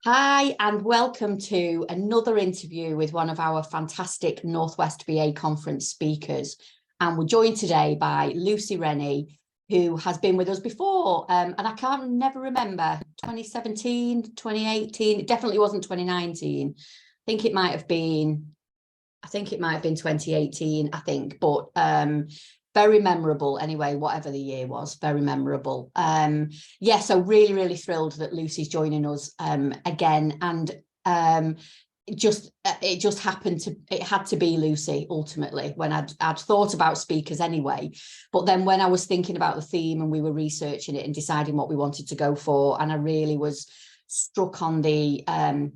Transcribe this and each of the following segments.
Hi, and welcome to another interview with one of our fantastic Northwest BA Conference speakers. And we're joined today by Rennie, who has been with us before. And I never remember, 2017, 2018, it definitely wasn't 2019. I think it might have been 2018, but very memorable anyway, whatever the year was, very memorable. So really thrilled that Lucy's joining us again. And it just had to be Lucy ultimately, when I'd thought about speakers anyway. But then when I was thinking about the theme and we were researching it and deciding what we wanted to go for, and I really was struck on the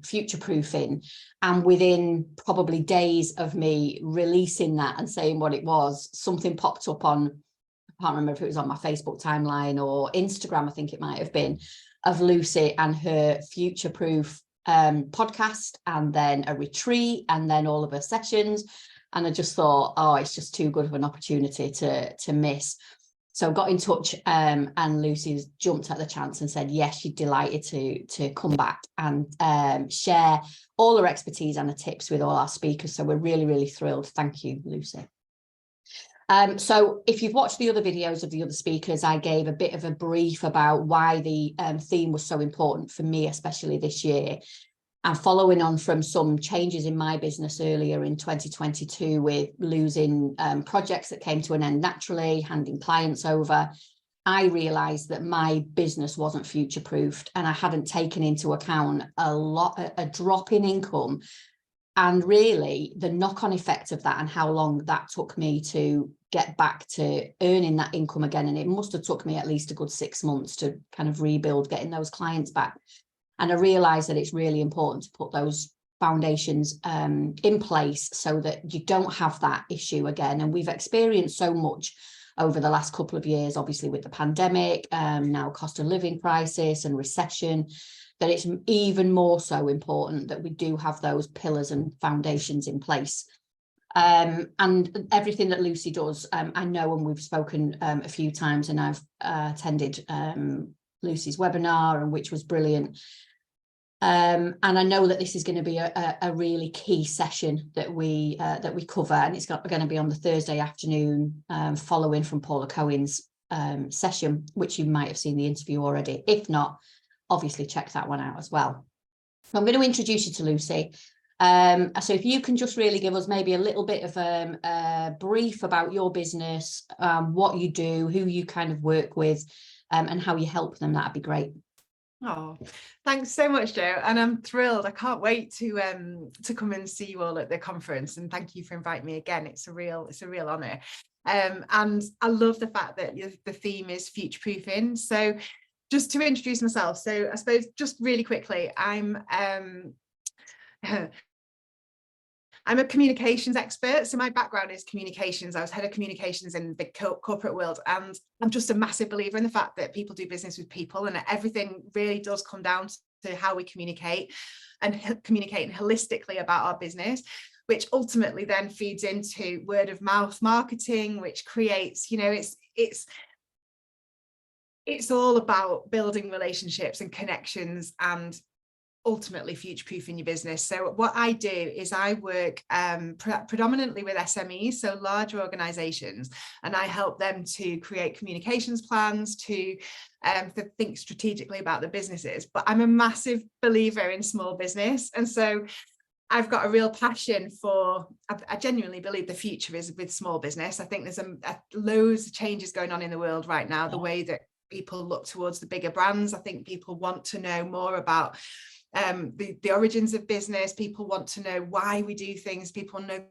future proofing, and within probably days of me releasing that and saying what it was, something popped up on, I can't remember if it was on my Facebook timeline or Instagram, I think it might have been, of Lucy and her future proof podcast, and then a retreat, and then all of her sessions. And I just thought, oh, it's just too good of an opportunity to miss. So got in touch, and Lucy jumped at the chance and said yes, she'd delighted to come back and share all her expertise and the tips with all our speakers. So we're really thrilled. Thank you, Lucy. So if you've watched the other videos of the other speakers, I gave a bit of a brief about why the theme was so important for me, especially this year. And following on from some changes in my business earlier in 2022 with losing projects that came to an end naturally, handing clients over, I realised that my business wasn't future-proofed, and I hadn't taken into account a drop in income, and really the knock-on effect of that and how long that took me to get back to earning that income again. And it must have took me at least a good 6 months to kind of rebuild, getting those clients back. And I realised that it's really important to put those foundations in place so that you don't have that issue again. And we've experienced so much over the last couple of years, obviously with the pandemic, now cost of living crisis and recession, that it's even more so important that we do have those pillars and foundations in place. And everything that Lucy does, I know, and we've spoken a few times, and I've attended Lucy's webinar, and which was brilliant. And I know that this is going to be a really key session that we cover, and it's going to be on the Thursday afternoon following from Paula Cohen's session, which you might have seen the interview already. If not, obviously check that one out as well. I'm going to introduce you to Lucy. So if you can just really give us maybe a little bit of a brief about your business, what you do, who you kind of work with, and how you help them, that'd be great. Oh, thanks so much, Jo, and I'm thrilled. I can't wait to come and see you all at the conference, and thank you for inviting me again. It's a real honor, and I love the fact that the theme is future proofing. So just to introduce myself, so I suppose just really quickly, I'm a communications expert. So my background is communications. I was head of communications in the big corporate world. And I'm just a massive believer in the fact that people do business with people, and everything really does come down to how we communicate holistically about our business, which ultimately then feeds into word of mouth marketing, which creates, it's all about building relationships and connections and ultimately future-proofing your business. So what I do is I work predominantly with SMEs, so larger organizations, and I help them to create communications plans, to think strategically about their businesses. But I'm a massive believer in small business, and so I've got a real passion for, I genuinely believe the future is with small business. I think there's loads of changes going on in the world right now, the way that people look towards the bigger brands. I think people want to know more about the origins of business. People want to know why we do things. People know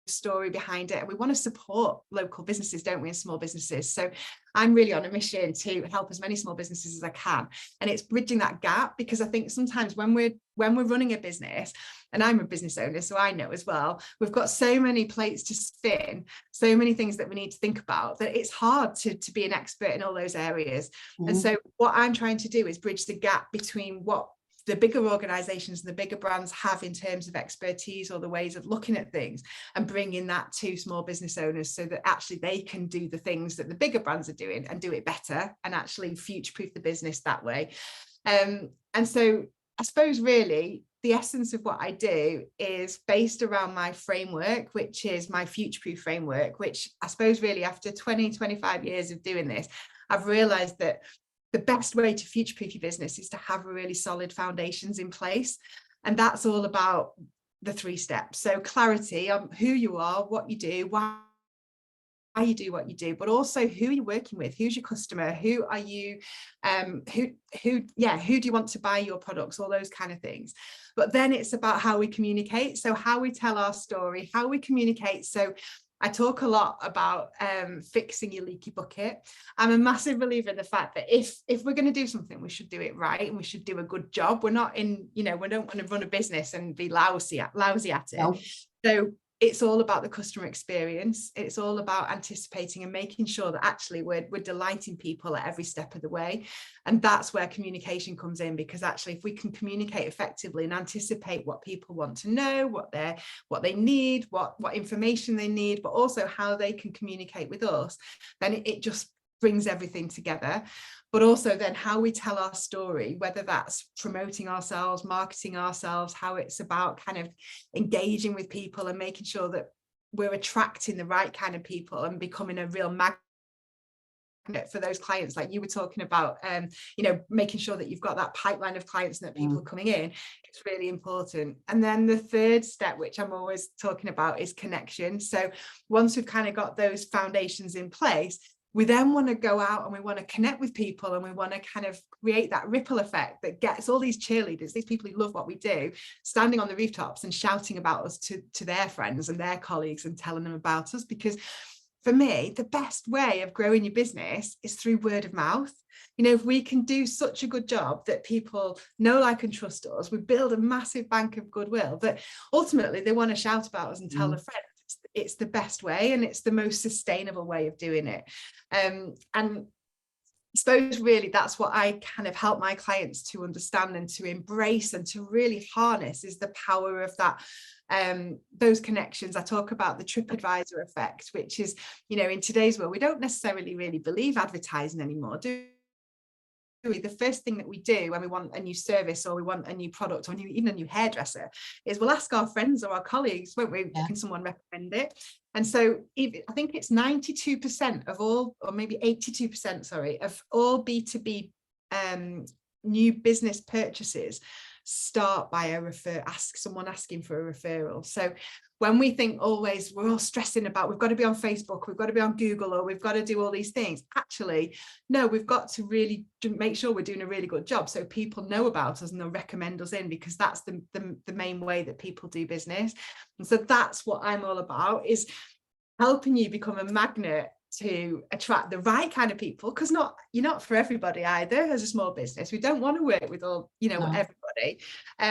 the story behind it, and we want to support local businesses, don't we, and small businesses. So I'm really on a mission to help as many small businesses as I can, and it's bridging that gap, because I think sometimes when we're running a business, and I'm a business owner, so I know as well, we've got so many plates to spin, so many things that we need to think about, that it's hard to be an expert in all those areas. And so what I'm trying to do is bridge the gap between what the bigger organizations and the bigger brands have in terms of expertise or the ways of looking at things, and bringing that to small business owners so that actually they can do the things that the bigger brands are doing and do it better, and actually future-proof the business that way. And so I suppose really the essence of what I do is based around my framework, which is my future-proof framework, which I suppose really after 20-25 years of doing this, I've realized that the best way to future-proof your business is to have really solid foundations in place. And that's all about the 3 steps. So clarity on who you are, what you do, why you do what you do, but also who you're working with, who's your customer, who are you, who do you want to buy your products, all those kind of things. But then it's about how we communicate. So how we tell our story, how we communicate. So I talk a lot about fixing your leaky bucket. I'm a massive believer in the fact that if we're going to do something, we should do it right and we should do a good job. We're not in, we don't want to run a business and be lousy at it. No. So it's all about the customer experience. It's all about anticipating and making sure that actually we're delighting people at every step of the way. And that's where communication comes in, because actually if we can communicate effectively and anticipate what people want to know, what they need, what information they need, but also how they can communicate with us, then it just brings everything together. But also then how we tell our story, whether that's promoting ourselves, marketing ourselves, how it's about kind of engaging with people and making sure that we're attracting the right kind of people and becoming a real magnet for those clients, like you were talking about, making sure that you've got that pipeline of clients and that people are coming in. It's really important. And then the 3rd step, which I'm always talking about, is connection. So once we've kind of got those foundations in place, we then want to go out and we want to connect with people, and we want to kind of create that ripple effect that gets all these cheerleaders, these people who love what we do, standing on the rooftops and shouting about us to their friends and their colleagues and telling them about us. Because for me, the best way of growing your business is through word of mouth. If we can do such a good job that people know, like, and trust us, we build a massive bank of goodwill that ultimately they want to shout about us and tell a friend. It's the best way, and it's the most sustainable way of doing it. And I suppose really that's what I kind of help my clients to understand and to embrace and to really harness, is the power of that, those connections. I talk about the TripAdvisor effect, which is, in today's world, we don't necessarily really believe advertising anymore, do we? The first thing that we do when we want a new service or we want a new product or even a new hairdresser is we'll ask our friends or our colleagues, won't we? Yeah. Can someone recommend it? And so I think it's 92% of all, or maybe 82%, sorry, of all B2B new business purchases start by someone asking for a referral. So when we think always, we're all stressing about, we've got to be on Facebook, we've got to be on Google, or we've got to do all these things. Actually, no, we've got to really make sure we're doing a really good job so people know about us and they'll recommend us in, because that's the main way that people do business. And so that's what I'm all about, is helping you become a magnet to attract the right kind of people, because you're not for everybody either. As a small business, we don't want to work with all, everybody.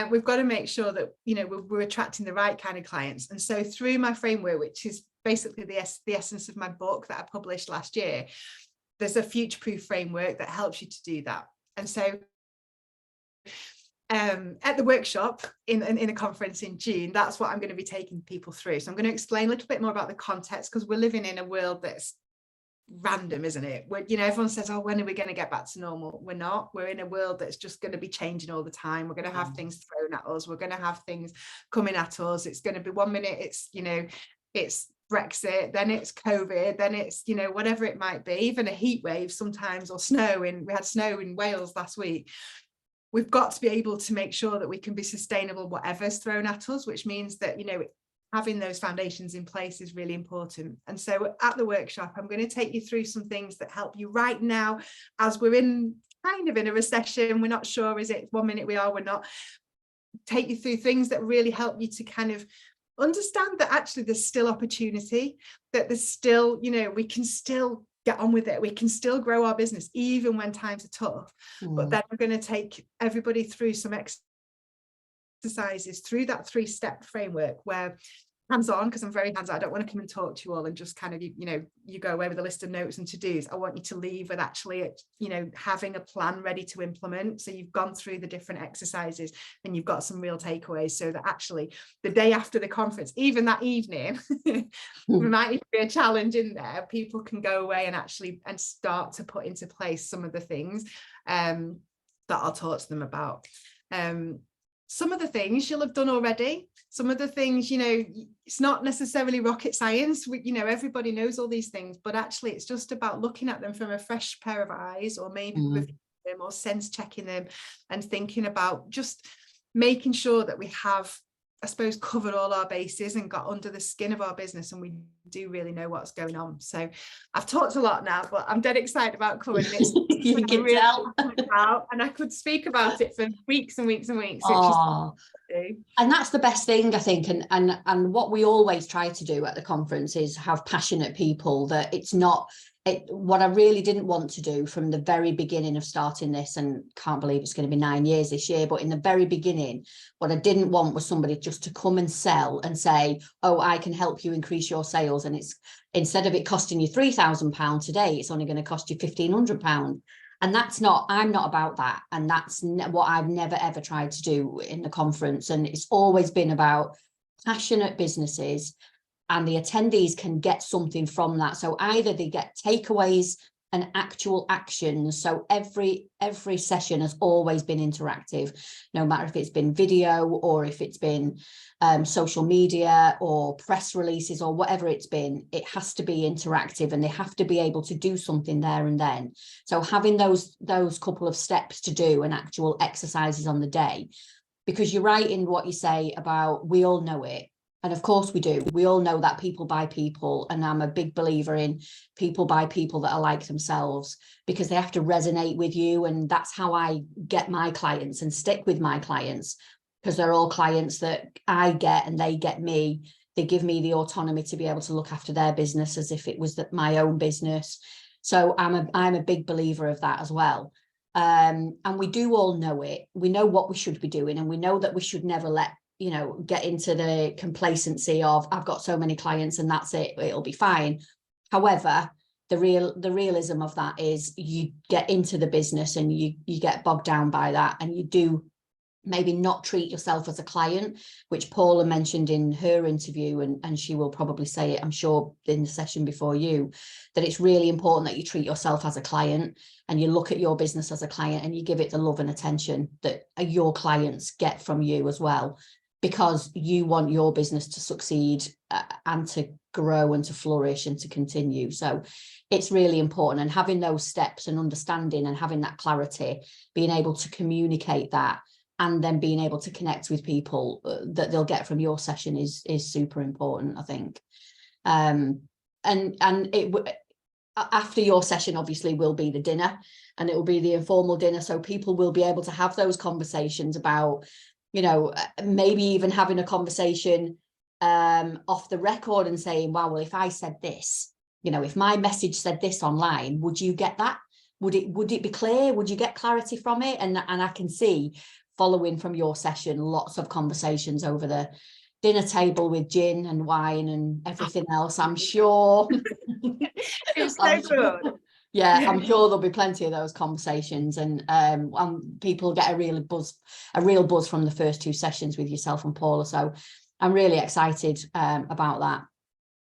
We've got to make sure that, we're attracting the right kind of clients. And so through my framework, which is basically the essence of my book that I published last year, there's a future-proof framework that helps you to do that. And so at the workshop in a conference in June, that's what I'm going to be taking people through. So I'm going to explain a little bit more about the context, because we're living in a world that's random, isn't it? Where, everyone says, oh, when are we going to get back to normal? We're not. We're in a world that's just going to be changing all the time. We're going to have things thrown at us. We're going to have things coming at us. It's going to be one minute it's Brexit, then it's COVID, then it's whatever it might be, even a heat wave sometimes, or snow. We had snow in Wales last week. We've got to be able to make sure that we can be sustainable whatever's thrown at us, which means that having those foundations in place is really important. And so at the workshop, I'm going to take you through some things that help you right now, as we're in a recession. We're not sure, is it 1 minute we are, we're not. Take you through things that really help you to kind of understand that actually there's still opportunity, that there's still, we can still get on with it. We can still grow our business even when times are tough. But then I'm going to take everybody through some exercises through that 3-step framework, where hands-on, because I'm very hands-on. I don't want to come and talk to you all and just kind of, you go away with a list of notes and to-dos. I want you to leave with actually, having a plan ready to implement. So you've gone through the different exercises and you've got some real takeaways, so that actually the day after the conference, even that evening, there might be a challenge in there. People can go away and start to put into place some of the things that I'll talk to them about. Some of the things you'll have done already. Some of the things, you know, it's not necessarily rocket science. You know, everybody knows all these things, but actually it's just about looking at them from a fresh pair of eyes, or maybe reviewing them or sense checking them, and thinking about just making sure that we have, I suppose, covered all our bases and got under the skin of our business, and we do really know what's going on. So I've talked a lot now, but I'm dead excited about covering this. You can really tell. And I could speak about it for weeks and weeks and weeks. And that's the best thing, I think, and what we always try to do at the conference is have passionate people. That it's not what I really didn't want to do from the very beginning of starting this, and can't believe it's going to be 9 years this year, but in the very beginning, what I didn't want was somebody just to come and sell and say, oh, I can help you increase your sales, and it's, instead of it costing you £3,000 today, it's only going to cost you £1,500. And that's not, I'm not about that. And that's what I've never, ever tried to do in the conference. And it's always been about passionate businesses, and the attendees can get something from that. So either they get takeaways and actual actions. So every session has always been interactive, no matter if it's been video or if it's been social media or press releases or whatever it's been. It has to be interactive, and they have to be able to do something there and then. So having those couple of steps to do and actual exercises on the day, because you're right in what you say about, we all know it. And of course we do. We all know that people buy people. And I'm a big believer in people buy people that are like themselves, because they have to resonate with you. And that's how I get my clients and stick with my clients, because they're all clients that I get and they get me. They give me the autonomy to be able to look after their business as if it was my own business. So I'm a big believer of that as well. And we do all know it. We know what we should be doing, and we know that we should never get into the complacency of, I've got so many clients and that's it, it'll be fine. However, the realism of that is you get into the business and you get bogged down by that, and you do maybe not treat yourself as a client, which Paula mentioned in her interview, and she will probably say it, I'm sure, in the session before you, that it's really important that you treat yourself as a client, and you look at your business as a client, and you give it the love and attention that your clients get from you as well, because you want your business to succeed and to grow and to flourish and to continue. So it's really important, and having those steps and understanding and having that clarity, being able to communicate that, and then being able to connect with people that they'll get from your session is super important, I think. And it after your session obviously will be the dinner, and it will be the informal dinner, so people will be able to have those conversations about, maybe even having a conversation off the record and saying, wow, well, if I said this, if my message said this online, would you get that? Would it be clear? Would you get clarity from it? And I can see, following from your session, lots of conversations over the dinner table with gin and wine and everything else, I'm sure. It's so good. Yeah, I'm sure there'll be plenty of those conversations, and people get a real buzz from the first two sessions with yourself and Paula. So I'm really excited about that.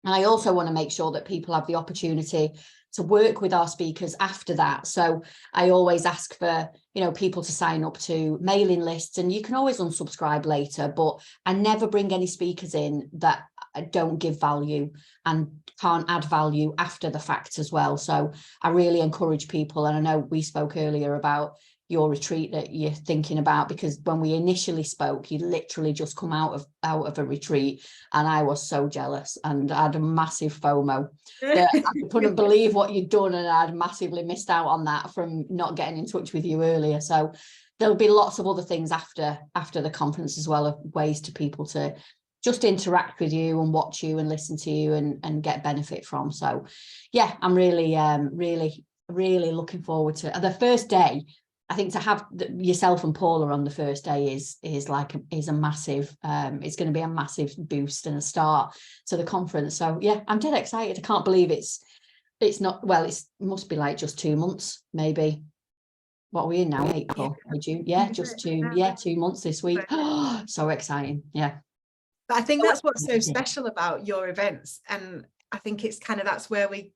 And I also want to make sure that people have the opportunity to work with our speakers after that. So I always ask for, people to sign up to mailing lists, and you can always unsubscribe later, but I never bring any speakers in that don't give value and can't add value after the fact as well. So I really encourage people, and I know we spoke earlier about your retreat that you're thinking about, because when we initially spoke, you literally just come out of a retreat, and I was so jealous, and I had a massive FOMO. I couldn't believe what you'd done, and I'd massively missed out on that from not getting in touch with you earlier. So there'll be lots of other things after the conference as well, of ways to people to just interact with you and watch you and listen to you and get benefit from. So yeah, I'm really looking forward to the first day. I think to have yourself and Paula on the first day is a massive, it's going to be a massive boost and a start to the conference. So yeah, I'm dead excited. I can't believe it's not, well, it must be like just 2 months, maybe. What are we in now? April, June? Yeah, just 2 months this week. So exciting. Yeah. But I think that's what's so special about your events. And I think it's kind of, that's where we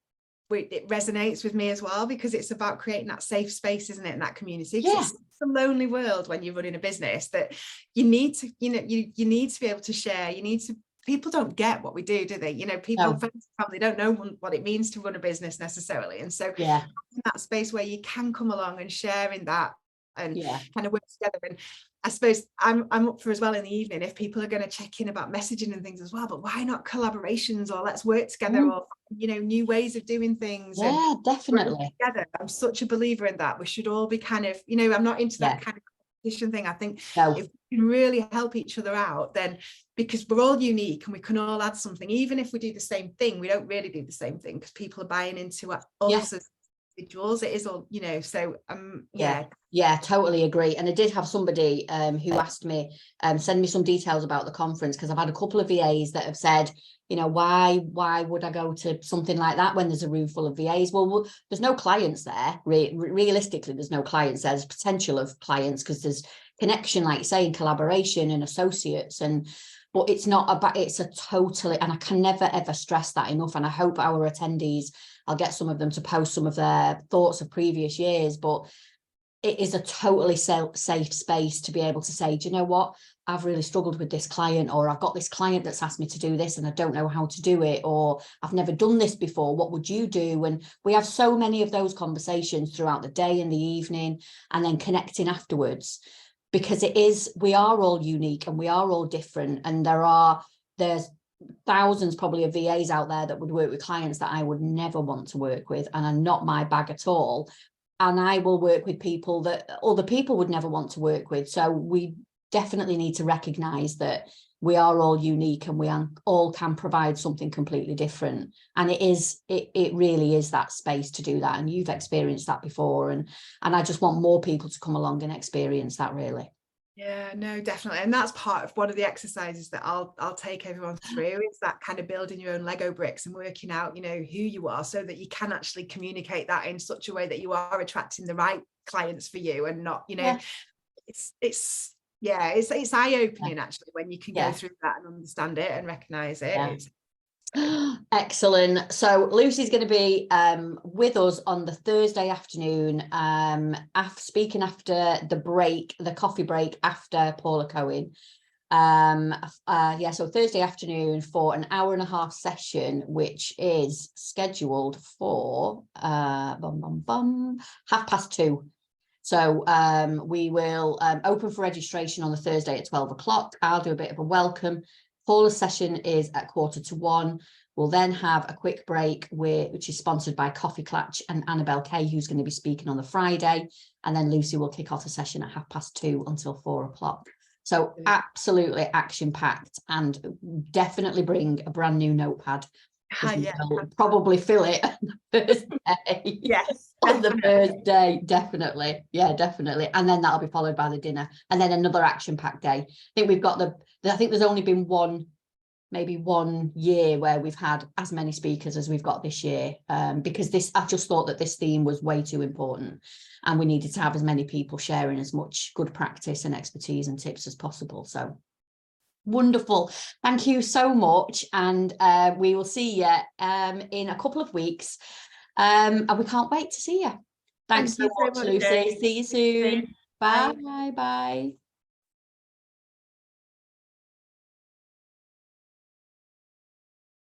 it resonates with me as well, because it's about creating that safe space, isn't it, in that community? Yeah. It's a lonely world when you're running a business, that you need to, you need to be able to share. People don't get what we do they? People, friends, family don't know what it means to run a business necessarily. And so yeah, in that space where you can come along and share in that and kind of work together. And I suppose I'm up for as well in the evening, if people are going to check in about messaging and things as well, but why not collaborations, or let's work together, or new ways of doing things. Yeah, and definitely. together. I'm such a believer in that. We should all be kind of, I'm not into that kind of competition thing. I think if we can really help each other out, then, because we're all unique and we can all add something, even if we do the same thing, we don't really do the same thing, because people are buying into us as individuals. It is all, so yeah, totally agree. And I did have somebody who asked me, send me some details about the conference, because I've had a couple of VAs that have said, why would I go to something like that when there's a room full of VAs? Well, there's no clients there. Realistically, there's no clients there. There's potential of clients, because there's connection, like you say, and collaboration and associates. But it's not about, it's a totally, and I can never ever stress that enough. And I hope our attendees, I'll get some of them to post some of their thoughts of previous years, but it is a totally safe space to be able to say, do you know what? I've really struggled with this client, or I've got this client that's asked me to do this and I don't know how to do it, or I've never done this before. What would you do? And we have so many of those conversations throughout the day and the evening, and then connecting afterwards, because we are all unique and we are all different. And there's thousands probably of VAs out there that would work with clients that I would never want to work with and are not my bag at all. And I will work with people that other people would never want to work with. So we definitely need to recognize that we are all unique and we all can provide something completely different. And it really is that space to do that. And you've experienced that before. And I just want more people to come along and experience that, really. Yeah, no, definitely. And that's part of one of the exercises that I'll take everyone through, is that kind of building your own Lego bricks and working out, who you are, so that you can actually communicate that in such a way that you are attracting the right clients for you, and not, it's eye-opening actually, when you can go through that and understand it and recognize it. Excellent. So Lucy's going to be with us on the Thursday afternoon, speaking after the coffee break after Paula Cohen. So Thursday afternoon for an hour and a half session, which is scheduled for 2:30. So we will open for registration on the Thursday at 12 o'clock. I'll do a bit of a welcome. Paula's session is at 1:45. We'll then have a quick break, which is sponsored by Coffee Clutch and Annabelle Kay, who's going to be speaking on the Friday. And then Lucy will kick off a session at 2:30 until 4 o'clock. So absolutely action-packed, and definitely bring a brand new notepad. We'll probably fill it on the first day. Yes. On the first day, definitely. Yeah, definitely. And then that'll be followed by the dinner. And then another action-packed day. I think we've got I think there's only been maybe one year where we've had as many speakers as we've got this year, because I just thought that this theme was way too important, and we needed to have as many people sharing as much good practice and expertise and tips as possible. So wonderful. Thank you so much. And we will see you in a couple of weeks. And we can't wait to see you. Thanks so much, Lucy. See you soon. Bye. Bye.